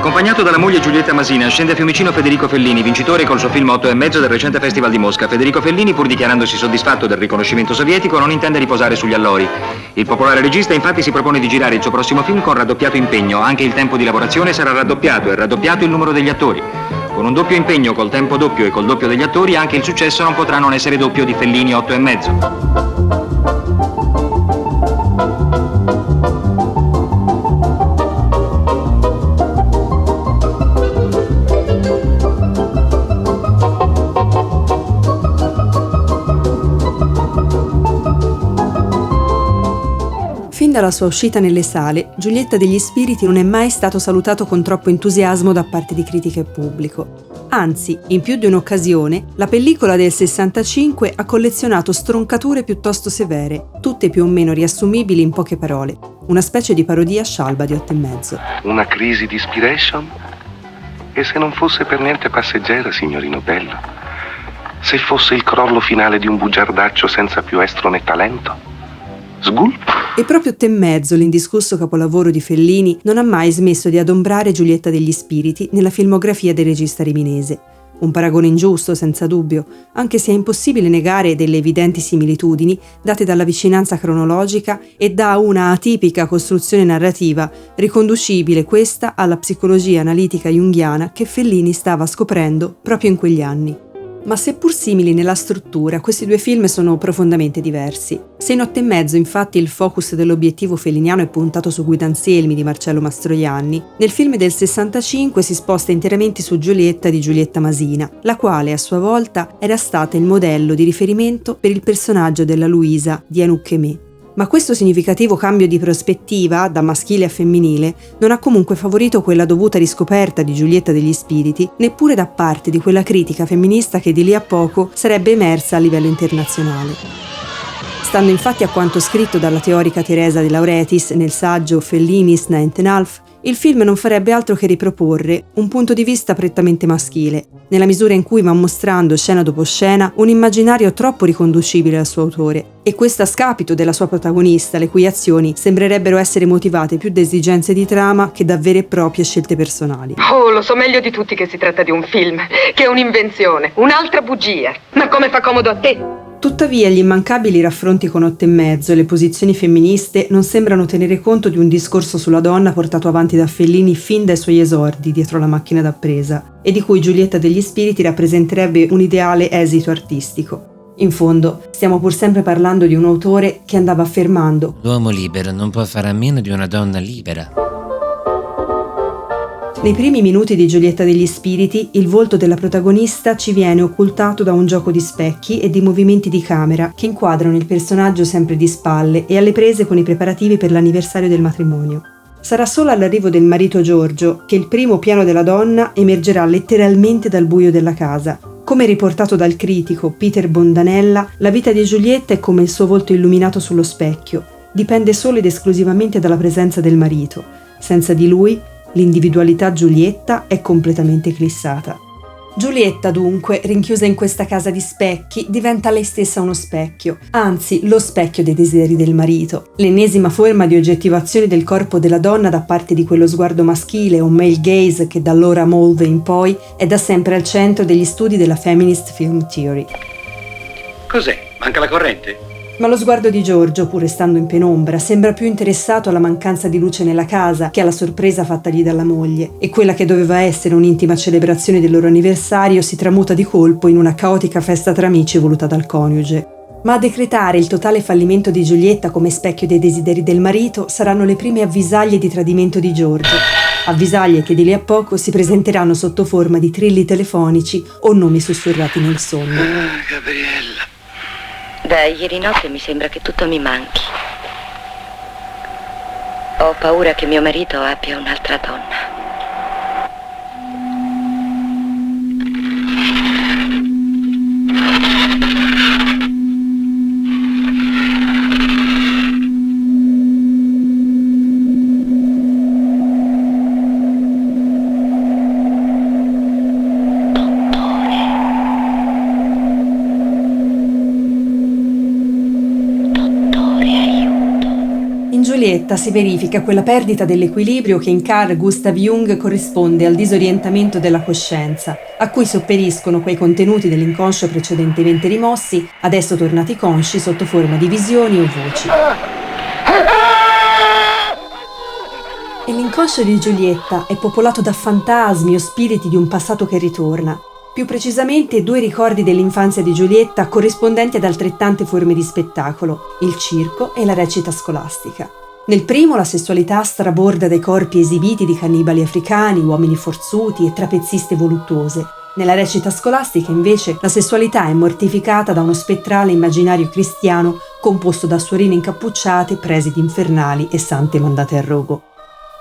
Accompagnato dalla moglie Giulietta Masina, scende a Fiumicino Federico Fellini, vincitore col suo film 8,5 del recente Festival di Mosca. Federico Fellini, pur dichiarandosi soddisfatto del riconoscimento sovietico, non intende riposare sugli allori. Il popolare regista infatti si propone di girare il suo prossimo film con raddoppiato impegno. Anche il tempo di lavorazione sarà raddoppiato e raddoppiato il numero degli attori. Con un doppio impegno, col tempo doppio e col doppio degli attori, anche il successo non potrà non essere doppio di Fellini 8,5. Fin dalla sua uscita nelle sale, Giulietta degli Spiriti non è mai stato salutato con troppo entusiasmo da parte di critica e pubblico. Anzi, in più di un'occasione, la pellicola del 65 ha collezionato stroncature piuttosto severe, tutte più o meno riassumibili in poche parole. Una specie di parodia scialba di 8,5. Una crisi di inspiration? E se non fosse per niente passeggera, signorino bello? Se fosse il crollo finale di un bugiardaccio senza più estro né talento? Sgulp? E proprio 8,5, l'indiscusso capolavoro di Fellini, non ha mai smesso di adombrare Giulietta degli Spiriti nella filmografia del regista riminese. Un paragone ingiusto, senza dubbio, anche se è impossibile negare delle evidenti similitudini date dalla vicinanza cronologica e da una atipica costruzione narrativa, riconducibile questa alla psicologia analitica junghiana che Fellini stava scoprendo proprio in quegli anni. Ma seppur simili nella struttura, questi due film sono profondamente diversi. Se in 8,5 infatti il focus dell'obiettivo felliniano è puntato su Guido Anselmi di Marcello Mastroianni, nel film del 65 si sposta interamente su Giulietta di Giulietta Masina, la quale a sua volta era stata il modello di riferimento per il personaggio della Luisa di Anouk Aimée. Ma questo significativo cambio di prospettiva, da maschile a femminile, non ha comunque favorito quella dovuta riscoperta di Giulietta degli Spiriti, neppure da parte di quella critica femminista che di lì a poco sarebbe emersa a livello internazionale. Stando infatti a quanto scritto dalla teorica Teresa De Lauretis nel saggio Fellinis 9,5, il film non farebbe altro che riproporre un punto di vista prettamente maschile, nella misura in cui va mostrando scena dopo scena un immaginario troppo riconducibile al suo autore, e questo a scapito della sua protagonista, le cui azioni sembrerebbero essere motivate più da esigenze di trama che da vere e proprie scelte personali. Oh, lo so meglio di tutti che si tratta di un film, che è un'invenzione, un'altra bugia. Ma come fa comodo a te? Tuttavia, gli immancabili raffronti con 8,5 e le posizioni femministe non sembrano tenere conto di un discorso sulla donna portato avanti da Fellini fin dai suoi esordi dietro la macchina da presa, e di cui Giulietta degli Spiriti rappresenterebbe un ideale esito artistico. In fondo, stiamo pur sempre parlando di un autore che andava affermando: l'uomo libero non può fare a meno di una donna libera. Nei primi minuti di Giulietta degli Spiriti, il volto della protagonista ci viene occultato da un gioco di specchi e di movimenti di camera che inquadrano il personaggio sempre di spalle e alle prese con i preparativi per l'anniversario del matrimonio. Sarà solo all'arrivo del marito Giorgio che il primo piano della donna emergerà letteralmente dal buio della casa. Come riportato dal critico Peter Bondanella, la vita di Giulietta è come il suo volto illuminato sullo specchio. Dipende solo ed esclusivamente dalla presenza del marito. Senza di lui, l'individualità Giulietta è completamente eclissata. Giulietta, dunque, rinchiusa in questa casa di specchi, diventa lei stessa uno specchio, anzi lo specchio dei desideri del marito, l'ennesima forma di oggettivazione del corpo della donna da parte di quello sguardo maschile o male gaze che da Laura Mulvey in poi è da sempre al centro degli studi della feminist film theory. Cos'è? Manca la corrente? Ma lo sguardo di Giorgio, pur restando in penombra, sembra più interessato alla mancanza di luce nella casa che alla sorpresa fattagli dalla moglie, e quella che doveva essere un'intima celebrazione del loro anniversario si tramuta di colpo in una caotica festa tra amici voluta dal coniuge. Ma a decretare il totale fallimento di Giulietta come specchio dei desideri del marito saranno le prime avvisaglie di tradimento di Giorgio, avvisaglie che di lì a poco si presenteranno sotto forma di trilli telefonici o nomi sussurrati nel sonno. Gabriella. Da ieri notte mi sembra che tutto mi manchi. Ho paura che mio marito abbia un'altra donna. Giulietta si verifica quella perdita dell'equilibrio che in Carl Gustav Jung corrisponde al disorientamento della coscienza, a cui sopperiscono quei contenuti dell'inconscio precedentemente rimossi, adesso tornati consci sotto forma di visioni o voci. E l'inconscio di Giulietta è popolato da fantasmi o spiriti di un passato che ritorna. Più precisamente 2 ricordi dell'infanzia di Giulietta corrispondenti ad altrettante forme di spettacolo, il circo e la recita scolastica. Nel primo la sessualità straborda dai corpi esibiti di cannibali africani, uomini forzuti e trapezziste voluttuose. Nella recita scolastica invece la sessualità è mortificata da uno spettrale immaginario cristiano composto da suorine incappucciate, presidi infernali e sante mandate a rogo.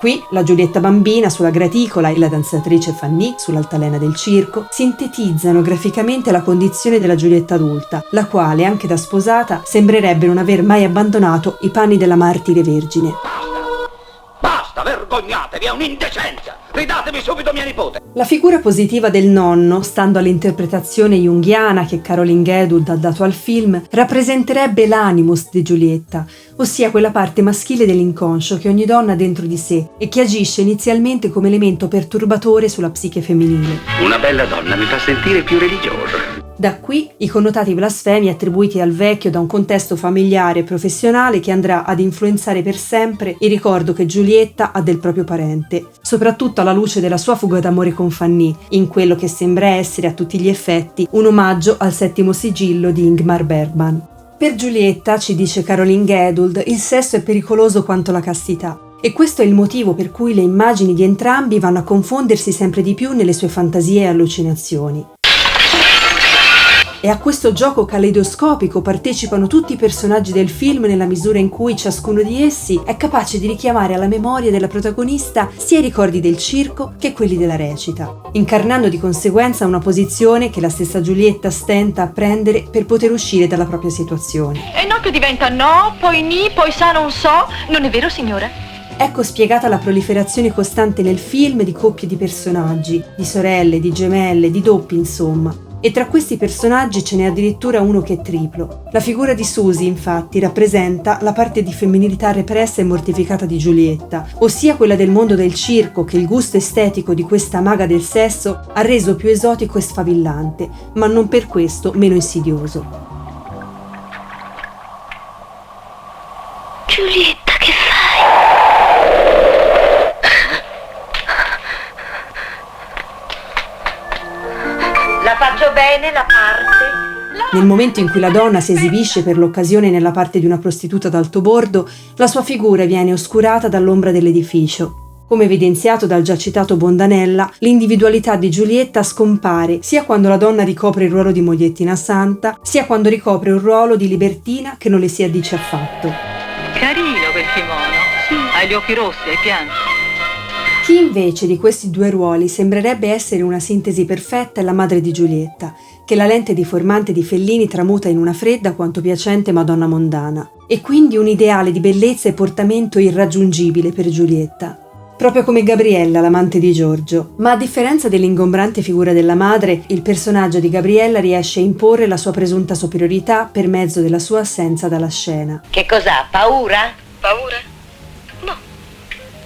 Qui la Giulietta bambina sulla graticola e la danzatrice Fanny sull'altalena del circo sintetizzano graficamente la condizione della Giulietta adulta, la quale, anche da sposata, sembrerebbe non aver mai abbandonato i panni della martire vergine. Basta, vergognatevi, è un'indecenza! Ridatemi subito mia nipote! La figura positiva del nonno, stando all'interpretazione junghiana che Caroline Geduld ha dato al film, rappresenterebbe l'animus di Giulietta, ossia quella parte maschile dell'inconscio che ogni donna ha dentro di sé e che agisce inizialmente come elemento perturbatore sulla psiche femminile. Una bella donna mi fa sentire più religioso. Da qui i connotati blasfemi attribuiti al vecchio da un contesto familiare e professionale che andrà ad influenzare per sempre il ricordo che Giulietta ha del proprio parente, soprattutto alla luce della sua fuga d'amore con Fanny, in quello che sembra essere a tutti gli effetti un omaggio al 7° sigillo di Ingmar Bergman. Per Giulietta, ci dice Caroline Geduld, il sesso è pericoloso quanto la castità. E questo è il motivo per cui le immagini di entrambi vanno a confondersi sempre di più nelle sue fantasie e allucinazioni. E a questo gioco caleidoscopico partecipano tutti i personaggi del film nella misura in cui ciascuno di essi è capace di richiamare alla memoria della protagonista sia i ricordi del circo che quelli della recita, incarnando di conseguenza una posizione che la stessa Giulietta stenta a prendere per poter uscire dalla propria situazione. E no che diventa no, poi ni, poi sa non so, non è vero signora? Ecco spiegata la proliferazione costante nel film di coppie di personaggi, di sorelle, di gemelle, di doppi insomma. E tra questi personaggi ce n'è addirittura uno che è triplo. La figura di Susie, infatti, rappresenta la parte di femminilità repressa e mortificata di Giulietta, ossia quella del mondo del circo che il gusto estetico di questa maga del sesso ha reso più esotico e sfavillante, ma non per questo meno insidioso. Giulietta, che fai? La faccio bene la parte? Nel momento in cui la donna si esibisce per l'occasione nella parte di una prostituta d'alto bordo, la sua figura viene oscurata dall'ombra dell'edificio. Come evidenziato dal già citato Bondanella, l'individualità di Giulietta scompare sia quando la donna ricopre il ruolo di mogliettina santa, sia quando ricopre un ruolo di libertina che non le si addice affatto. Carino quel kimono. Sì. Hai gli occhi rossi, hai pianto. Chi invece di questi 2 ruoli sembrerebbe essere una sintesi perfetta è la madre di Giulietta, che la lente deformante di Fellini tramuta in una fredda quanto piacente Madonna mondana, e quindi un ideale di bellezza e portamento irraggiungibile per Giulietta. Proprio come Gabriella, l'amante di Giorgio. Ma a differenza dell'ingombrante figura della madre, il personaggio di Gabriella riesce a imporre la sua presunta superiorità per mezzo della sua assenza dalla scena. Che cos'ha? Paura? Paura? No,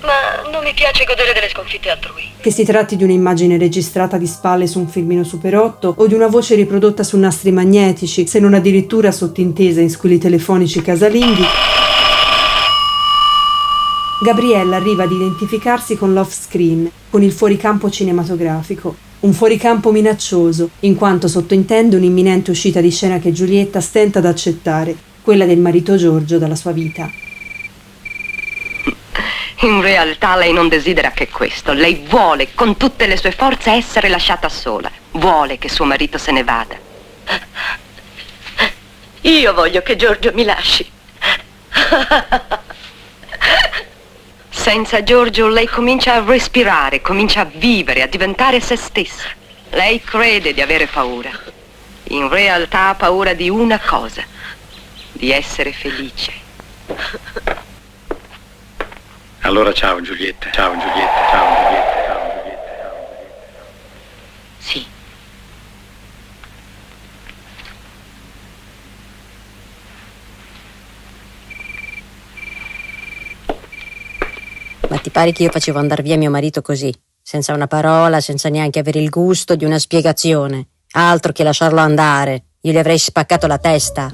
ma non mi piace godere delle sconfitte altrui. Che si tratti di un'immagine registrata di spalle su un filmino Super 8 o di una voce riprodotta su nastri magnetici, se non addirittura sottintesa in squilli telefonici casalinghi, Gabriella arriva ad identificarsi con l'off-screen, con il fuoricampo cinematografico. Un fuoricampo minaccioso, in quanto sottintende un'imminente uscita di scena che Giulietta stenta ad accettare, quella del marito Giorgio dalla sua vita. In realtà lei non desidera che questo. Lei vuole con tutte le sue forze essere lasciata sola. Vuole che suo marito se ne vada. Io voglio che Giorgio mi lasci. Senza Giorgio lei comincia a respirare, comincia a vivere, a diventare se stessa. Lei crede di avere paura. In realtà ha paura di una cosa, di essere felice. Allora ciao Giulietta, ciao Giulietta, ciao Giulietta, ciao Giulietta, ciao Giulietta. Sì. pare che io facevo andar via mio marito così, senza una parola, senza neanche avere il gusto di una spiegazione. Altro che lasciarlo andare, io gli avrei spaccato la testa.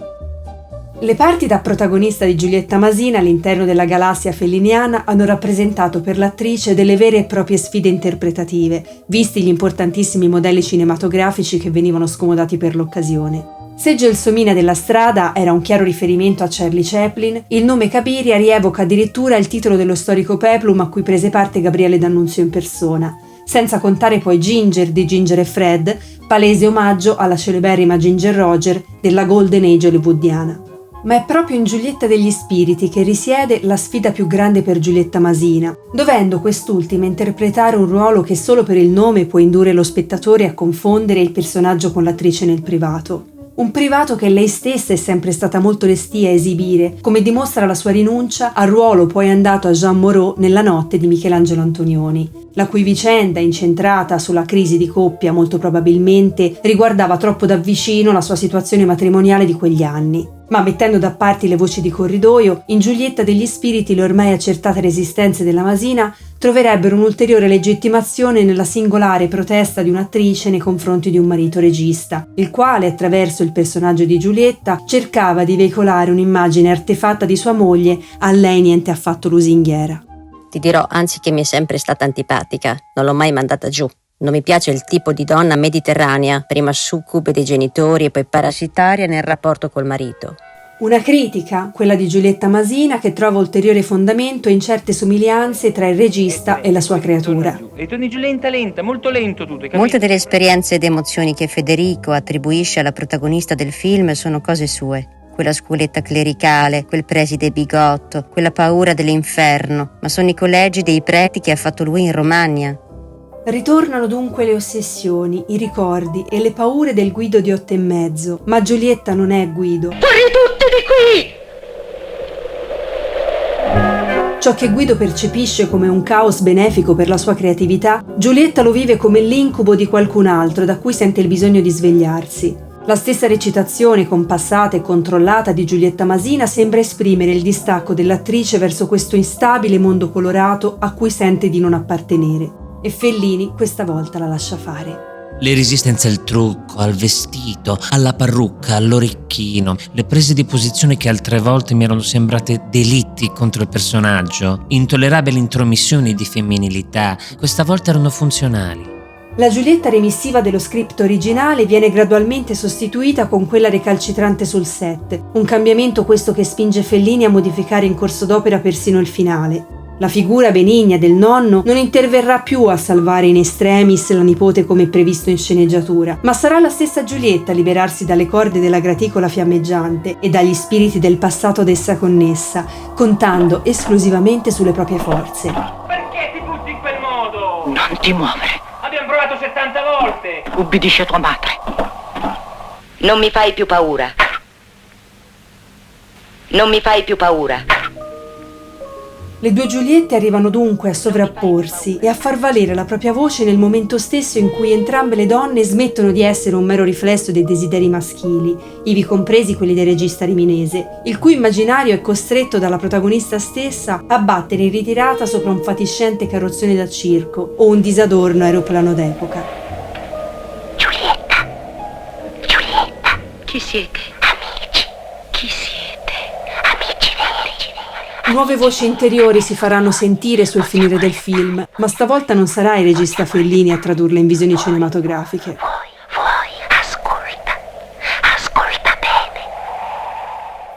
Le parti da protagonista di Giulietta Masina all'interno della galassia felliniana hanno rappresentato per l'attrice delle vere e proprie sfide interpretative, visti gli importantissimi modelli cinematografici che venivano scomodati per l'occasione. Se Gelsomina della Strada era un chiaro riferimento a Charlie Chaplin, il nome Cabiria rievoca addirittura il titolo dello storico peplum a cui prese parte Gabriele D'Annunzio in persona, senza contare poi Ginger di Ginger e Fred, palese omaggio alla celeberrima Ginger Roger della Golden Age hollywoodiana. Ma è proprio in Giulietta degli Spiriti che risiede la sfida più grande per Giulietta Masina, dovendo quest'ultima interpretare un ruolo che solo per il nome può indurre lo spettatore a confondere il personaggio con l'attrice nel privato. Un privato che lei stessa è sempre stata molto restia a esibire, come dimostra la sua rinuncia al ruolo poi andato a Jean Moreau nella Notte di Michelangelo Antonioni, la cui vicenda, incentrata sulla crisi di coppia, molto probabilmente riguardava troppo da vicino la sua situazione matrimoniale di quegli anni. Ma mettendo da parte le voci di corridoio, in Giulietta degli Spiriti le ormai accertate resistenze della Masina troverebbero un'ulteriore legittimazione nella singolare protesta di un'attrice nei confronti di un marito regista, il quale, attraverso il personaggio di Giulietta, cercava di veicolare un'immagine artefatta di sua moglie, a lei niente affatto lusinghiera. Ti dirò, anzi, che mi è sempre stata antipatica, non l'ho mai mandata giù. Non mi piace il tipo di donna mediterranea, prima succube dei genitori e poi parassitaria nel rapporto col marito. Una critica, quella di Giulietta Masina, che trova ulteriore fondamento in certe somiglianze tra il regista e la sua creatura. E torni giù lenta, molto lento tutto. Molte delle esperienze ed emozioni che Federico attribuisce alla protagonista del film sono cose sue. Quella scuoletta clericale, quel preside bigotto, quella paura dell'inferno, ma sono i collegi dei preti che ha fatto lui in Romagna. Ritornano dunque le ossessioni, i ricordi e le paure del Guido di 8,5, ma Giulietta non è Guido. Fuori tutti di qui! Ciò che Guido percepisce come un caos benefico per la sua creatività, Giulietta lo vive come l'incubo di qualcun altro da cui sente il bisogno di svegliarsi. La stessa recitazione compassata e controllata di Giulietta Masina sembra esprimere il distacco dell'attrice verso questo instabile mondo colorato a cui sente di non appartenere. E Fellini questa volta la lascia fare. Le resistenze al trucco, al vestito, alla parrucca, all'orecchino, le prese di posizione che altre volte mi erano sembrate delitti contro il personaggio, intollerabili intromissioni di femminilità, questa volta erano funzionali. La Giulietta remissiva dello script originale viene gradualmente sostituita con quella recalcitrante sul set, un cambiamento questo che spinge Fellini a modificare in corso d'opera persino il finale. La figura benigna del nonno non interverrà più a salvare in extremis la nipote come previsto in sceneggiatura, ma sarà la stessa Giulietta a liberarsi dalle corde della graticola fiammeggiante e dagli spiriti del passato ad essa connessa, contando esclusivamente sulle proprie forze. Perché ti butti in quel modo? Non ti muovere. Abbiamo provato 70 volte. Ubbidisci a tua madre. Non mi fai più paura. Non mi fai più paura. Le due Giuliette arrivano dunque a sovrapporsi e a far valere la propria voce nel momento stesso in cui entrambe le donne smettono di essere un mero riflesso dei desideri maschili, ivi compresi quelli del regista riminese, il cui immaginario è costretto dalla protagonista stessa a battere in ritirata sopra un fatiscente carrozzone da circo o un disadorno aeroplano d'epoca. Giulietta. Giulietta. Chi siete? Amici. Chi siete? Amici veri. Nuove voci interiori si faranno sentire sul finire del film, ma stavolta non sarà il regista Fellini a tradurle in visioni cinematografiche. Ascolta bene.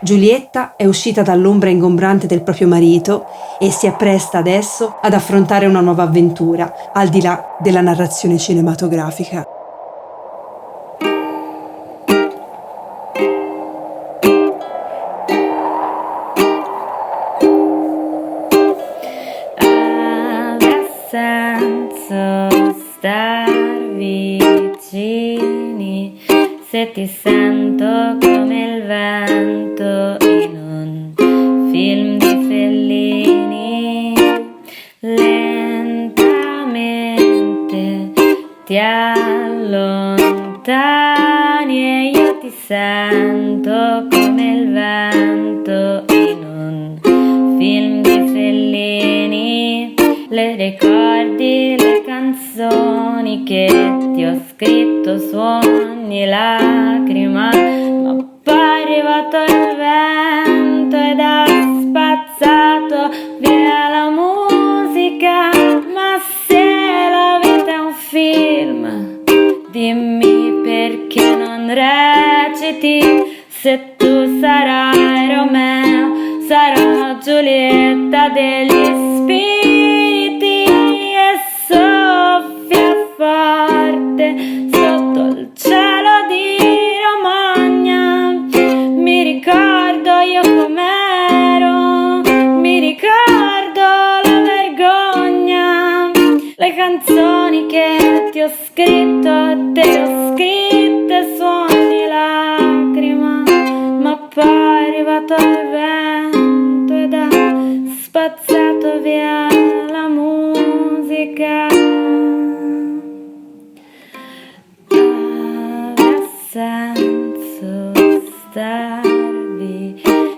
Giulietta è uscita dall'ombra ingombrante del proprio marito e si appresta adesso ad affrontare una nuova avventura, al di là della narrazione cinematografica. Star vicini, se ti sento come il vento in un film di Fellini, lentamente ti allontani e io ti sento come il vento in un film di Fellini. ricordi le canzoni che ti ho scritto, suoni, lacrima, ma poi è arrivato il vento ed ha spazzato via la musica. Ma se la vita è un film, dimmi perché non reciti. Se tu sarai Romeo, sarò Giulietta degli spiriti, e soffia forte sotto il cielo di Romagna. Mi ricordo io com'ero, mi ricordo la vergogna, le canzoni che ti ho scritto, te ho scritte, suoni, lacrima, ma poi è arrivato il vento ed ha spazzato via la musica. Ha senso star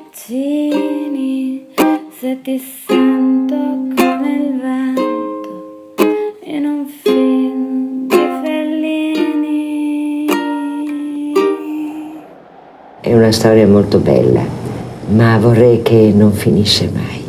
vicini se ti sento come il vento in un film di Fellini. È una storia molto bella, ma vorrei che non finisse mai.